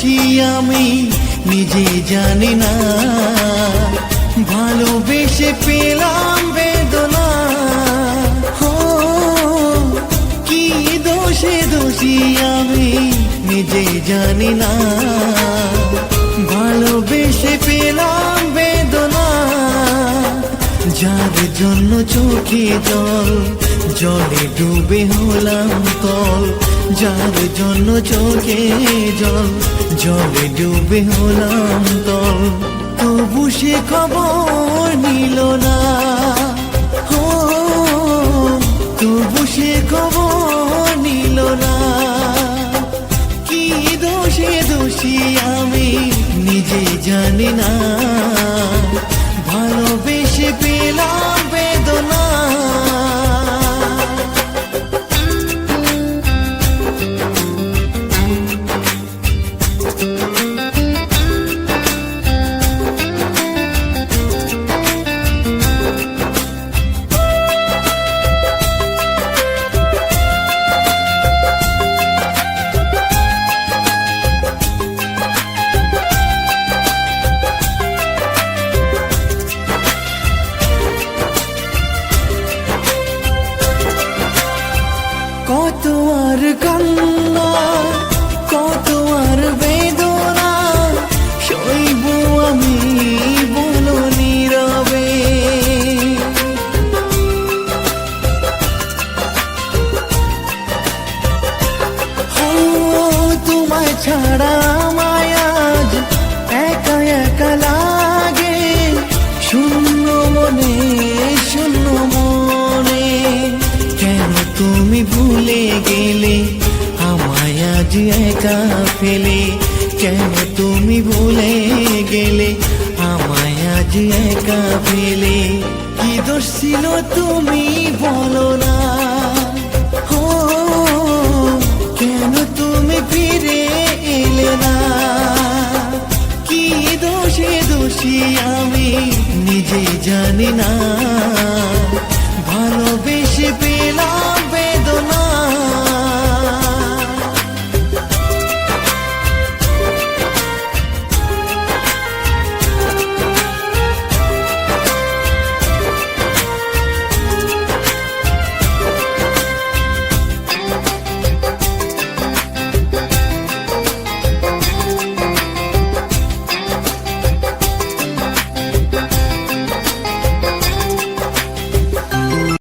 দোষী আমি নিজে জানি না, ভালোবেসে পেলাম বেদনা। ও কি দোষে দোষী আমি নিজে জানি না, ভালোবেসে পেলাম বেদনা। যার জন্য চোখে জল, জলে ডুবে হলাম তল। যার জন্য চোখে জল, জলে ডুবে হলাম তল। তবু সে খবর নিল না, ও তবু সে খবর নিল না। কি দোষে দোষী আমি নিজে জানি না, ভালোবেসে পেলাম বেদনা। কত আর কান্না, কত আর বেদনা সইব আমি বলো নীরবে। ও তোমায় ছাড়া আমায় আজ একা একা লাগে, শূন্য মনে শূন্য মনে। কেন তুমি ভুলে গেলে আমায় আজ একা ফেলে? কেন তুমি ভুলে গেলে আমায় আজ একা ফেলে? কি দোষ ছিল তুমি বলো না, ও কেন তুমি ফিরে এলে না? কি দোষে দোষী আমি নিজে জানি না,